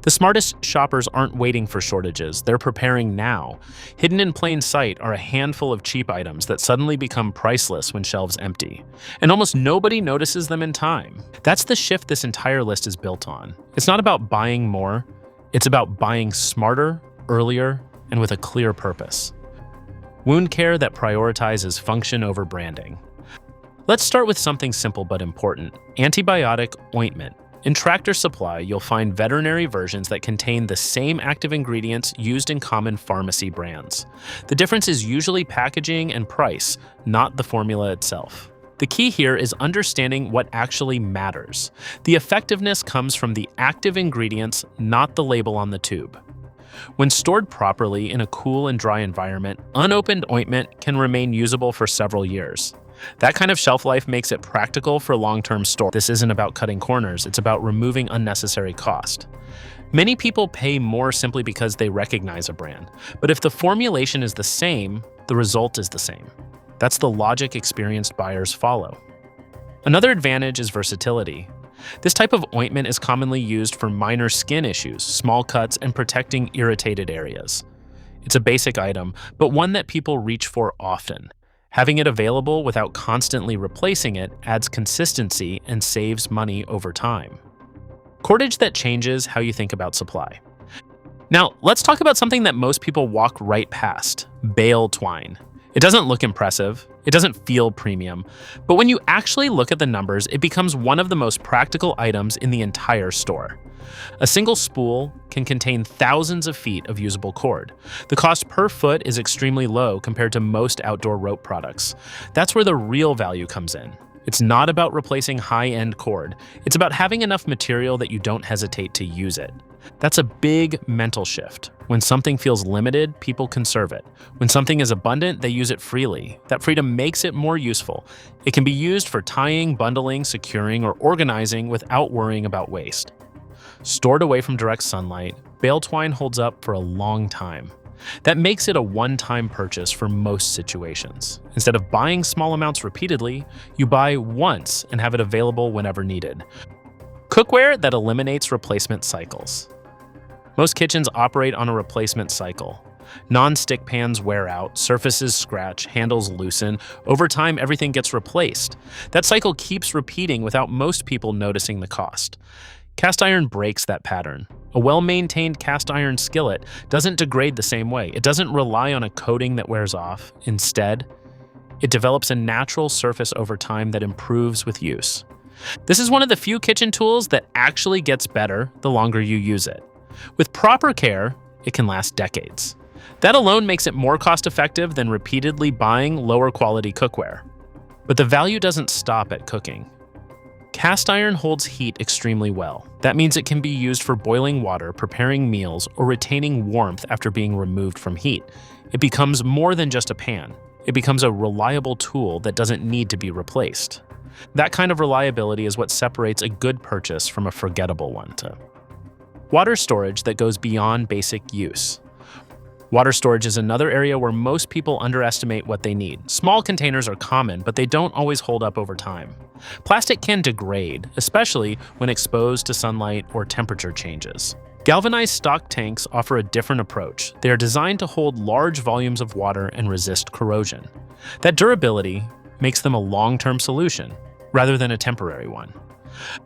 The smartest shoppers aren't waiting for shortages, they're preparing now. Hidden in plain sight are a handful of cheap items that suddenly become priceless when shelves empty. And almost nobody notices them in time. That's the shift this entire list is built on. It's not about buying more, it's about buying smarter, earlier, and with a clear purpose. Wound care that prioritizes function over branding. Let's start with something simple but important: antibiotic ointment. In Tractor Supply, you'll find veterinary versions that contain the same active ingredients used in common pharmacy brands. The difference is usually packaging and price, not the formula itself. The key here is understanding what actually matters. The effectiveness comes from the active ingredients, not the label on the tube. When stored properly in a cool and dry environment, unopened ointment can remain usable for several years. That kind of shelf life makes it practical for long-term storage. This isn't about cutting corners, it's about removing unnecessary cost. Many people pay more simply because they recognize a brand, but if the formulation is the same, the result is the same. That's the logic experienced buyers follow. Another advantage is versatility. This type of ointment is commonly used for minor skin issues, small cuts, and protecting irritated areas. It's a basic item, but one that people reach for often. Having it available without constantly replacing it adds consistency and saves money over time. Cordage that changes how you think about supply. Now, let's talk about something that most people walk right past: bale twine. It doesn't look impressive, it doesn't feel premium, but when you actually look at the numbers, it becomes one of the most practical items in the entire store. A single spool can contain thousands of feet of usable cord. The cost per foot is extremely low compared to most outdoor rope products. That's where the real value comes in. It's not about replacing high-end cord. It's about having enough material that you don't hesitate to use it. That's a big mental shift. When something feels limited, people conserve it. When something is abundant, they use it freely. That freedom makes it more useful. It can be used for tying, bundling, securing, or organizing without worrying about waste. Stored away from direct sunlight, bale twine holds up for a long time. That makes it a one-time purchase for most situations. Instead of buying small amounts repeatedly, you buy once and have it available whenever needed. Cookware that eliminates replacement cycles. Most kitchens operate on a replacement cycle. Non-stick pans wear out, surfaces scratch, handles loosen. Over time, everything gets replaced. That cycle keeps repeating without most people noticing the cost. Cast iron breaks that pattern. A well-maintained cast iron skillet doesn't degrade the same way. It doesn't rely on a coating that wears off. Instead, it develops a natural surface over time that improves with use. This is one of the few kitchen tools that actually gets better the longer you use it. With proper care, it can last decades. That alone makes it more cost-effective than repeatedly buying lower-quality cookware. But the value doesn't stop at cooking. Cast iron holds heat extremely well. That means it can be used for boiling water, preparing meals, or retaining warmth after being removed from heat. It becomes more than just a pan. It becomes a reliable tool that doesn't need to be replaced. That kind of reliability is what separates a good purchase from a forgettable one. Water storage that goes beyond basic use. Water storage is another area where most people underestimate what they need. Small containers are common, but they don't always hold up over time. Plastic can degrade, especially when exposed to sunlight or temperature changes. Galvanized stock tanks offer a different approach. They are designed to hold large volumes of water and resist corrosion. That durability makes them a long-term solution, rather than a temporary one.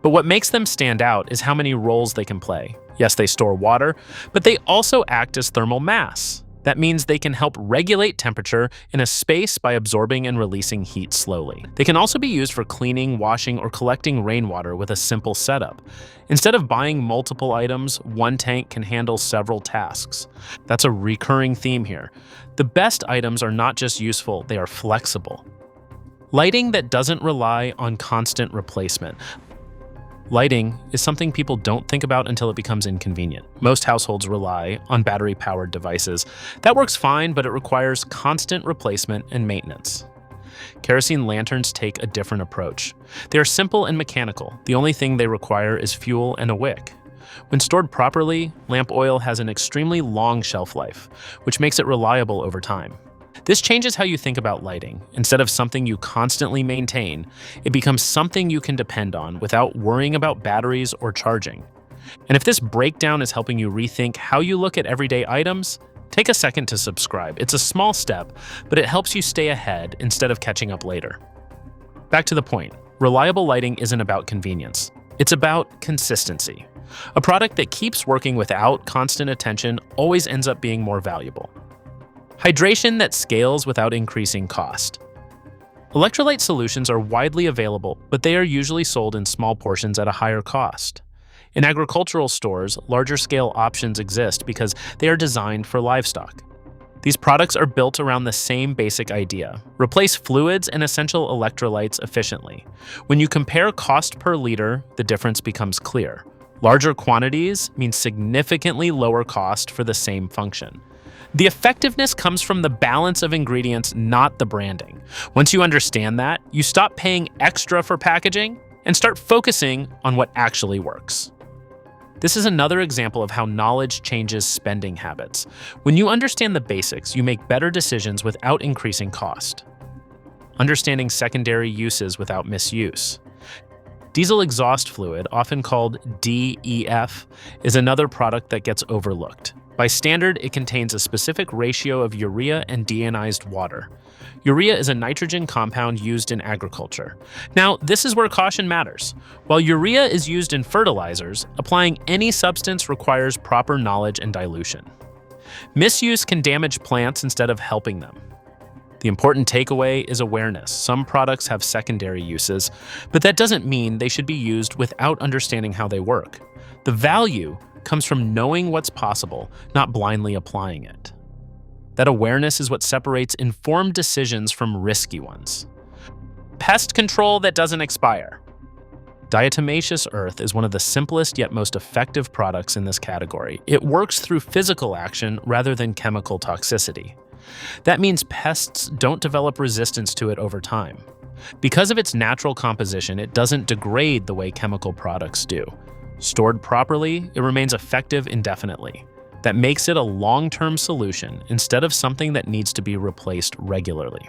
But what makes them stand out is how many roles they can play. Yes, they store water, but they also act as thermal mass. That means they can help regulate temperature in a space by absorbing and releasing heat slowly. They can also be used for cleaning, washing, or collecting rainwater with a simple setup. Instead of buying multiple items, one tank can handle several tasks. That's a recurring theme here. The best items are not just useful, they are flexible. Lighting that doesn't rely on constant replacement. Lighting is something people don't think about until it becomes inconvenient. Most households rely on battery-powered devices. That works fine, but it requires constant replacement and maintenance. Kerosene lanterns take a different approach. They are simple and mechanical. The only thing they require is fuel and a wick. When stored properly, lamp oil has an extremely long shelf life, which makes it reliable over time. This changes how you think about lighting. Instead of something you constantly maintain, it becomes something you can depend on without worrying about batteries or charging. And if this breakdown is helping you rethink how you look at everyday items, take a second to subscribe. It's a small step, but it helps you stay ahead instead of catching up later. Back to the point, reliable lighting isn't about convenience. It's about consistency. A product that keeps working without constant attention always ends up being more valuable. Hydration that scales without increasing cost. Electrolyte solutions are widely available, but they are usually sold in small portions at a higher cost. In agricultural stores, larger scale options exist because they are designed for livestock. These products are built around the same basic idea: replace fluids and essential electrolytes efficiently. When you compare cost per liter, the difference becomes clear. Larger quantities mean significantly lower cost for the same function. The effectiveness comes from the balance of ingredients, not the branding. Once you understand that, you stop paying extra for packaging and start focusing on what actually works. This is another example of how knowledge changes spending habits. When you understand the basics, you make better decisions without increasing cost. Understanding secondary uses without misuse. Diesel exhaust fluid, often called DEF, is another product that gets overlooked. By standard, it contains a specific ratio of urea and deionized water. Urea is a nitrogen compound used in agriculture. Now, this is where caution matters. While urea is used in fertilizers, applying any substance requires proper knowledge and dilution. Misuse can damage plants instead of helping them. The important takeaway is awareness. Some products have secondary uses, but that doesn't mean they should be used without understanding how they work. The value comes from knowing what's possible, not blindly applying it. That awareness is what separates informed decisions from risky ones. Pest control that doesn't expire. Diatomaceous earth is one of the simplest yet most effective products in this category. It works through physical action rather than chemical toxicity. That means pests don't develop resistance to it over time. Because of its natural composition, it doesn't degrade the way chemical products do. Stored properly, it remains effective indefinitely. That makes it a long-term solution instead of something that needs to be replaced regularly.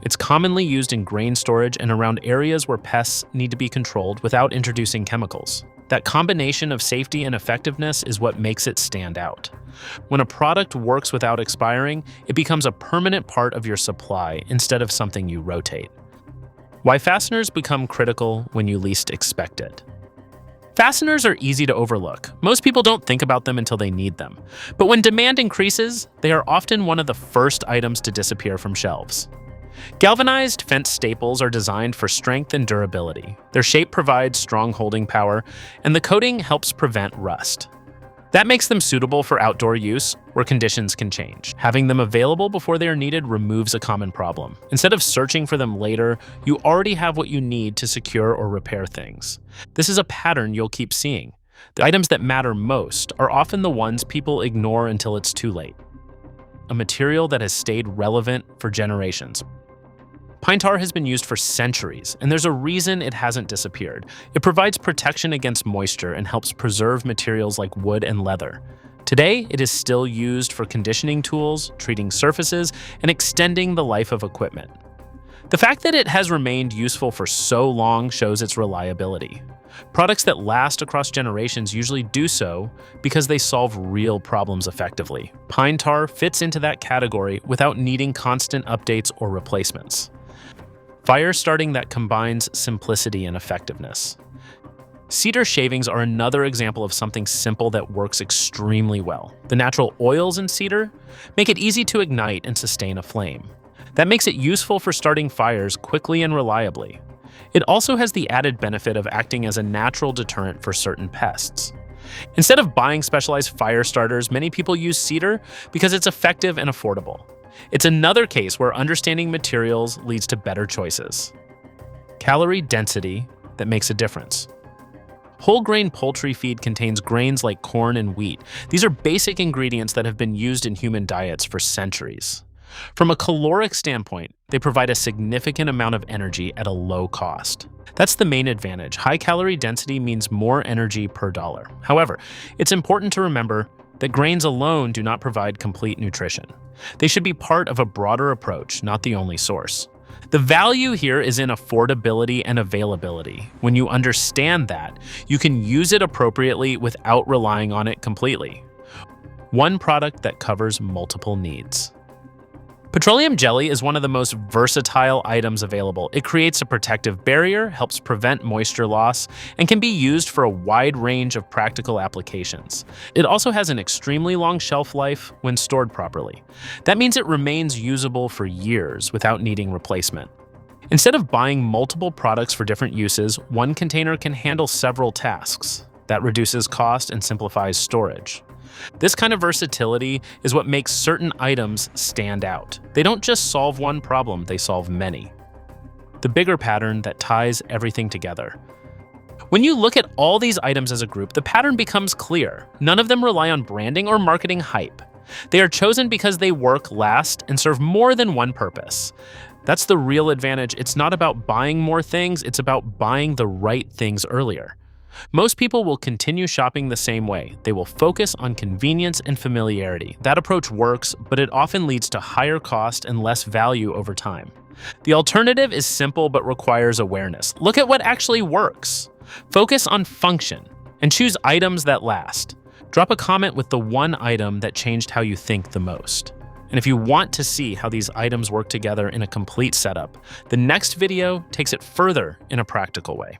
It's commonly used in grain storage and around areas where pests need to be controlled without introducing chemicals. That combination of safety and effectiveness is what makes it stand out. When a product works without expiring, it becomes a permanent part of your supply instead of something you rotate. Why fasteners become critical when you least expect it. Fasteners are easy to overlook. Most people don't think about them until they need them. But when demand increases, they are often one of the first items to disappear from shelves. Galvanized fence staples are designed for strength and durability. Their shape provides strong holding power, and the coating helps prevent rust. That makes them suitable for outdoor use, where conditions can change. Having them available before they are needed removes a common problem. Instead of searching for them later, you already have what you need to secure or repair things. This is a pattern you'll keep seeing. The items that matter most are often the ones people ignore until it's too late. A material that has stayed relevant for generations. Pine tar has been used for centuries, and there's a reason it hasn't disappeared. It provides protection against moisture and helps preserve materials like wood and leather. Today, it is still used for conditioning tools, treating surfaces, and extending the life of equipment. The fact that it has remained useful for so long shows its reliability. Products that last across generations usually do so because they solve real problems effectively. Pine tar fits into that category without needing constant updates or replacements. Fire starting that combines simplicity and effectiveness. Cedar shavings are another example of something simple that works extremely well. The natural oils in cedar make it easy to ignite and sustain a flame. That makes it useful for starting fires quickly and reliably. It also has the added benefit of acting as a natural deterrent for certain pests. Instead of buying specialized fire starters, many people use cedar because it's effective and affordable. It's another case where understanding materials leads to better choices. Calorie density that makes a difference. Whole grain poultry feed contains grains like corn and wheat. These are basic ingredients that have been used in human diets for centuries. From a caloric standpoint, they provide a significant amount of energy at a low cost. That's the main advantage. High calorie density means more energy per dollar. However, it's important to remember that grains alone do not provide complete nutrition. They should be part of a broader approach, not the only source. The value here is in affordability and availability. When you understand that, you can use it appropriately without relying on it completely. One product that covers multiple needs. Petroleum jelly is one of the most versatile items available. It creates a protective barrier, helps prevent moisture loss, and can be used for a wide range of practical applications. It also has an extremely long shelf life when stored properly. That means it remains usable for years without needing replacement. Instead of buying multiple products for different uses, one container can handle several tasks. That reduces cost and simplifies storage. This kind of versatility is what makes certain items stand out. They don't just solve one problem, they solve many. The bigger pattern that ties everything together. When you look at all these items as a group, the pattern becomes clear. None of them rely on branding or marketing hype. They are chosen because they work, last, and serve more than one purpose. That's the real advantage. It's not about buying more things, it's about buying the right things earlier. Most people will continue shopping the same way. They will focus on convenience and familiarity. That approach works, but it often leads to higher cost and less value over time. The alternative is simple but requires awareness. Look at what actually works. Focus on function and choose items that last. Drop a comment with the one item that changed how you think the most. And if you want to see how these items work together in a complete setup, the next video takes it further in a practical way.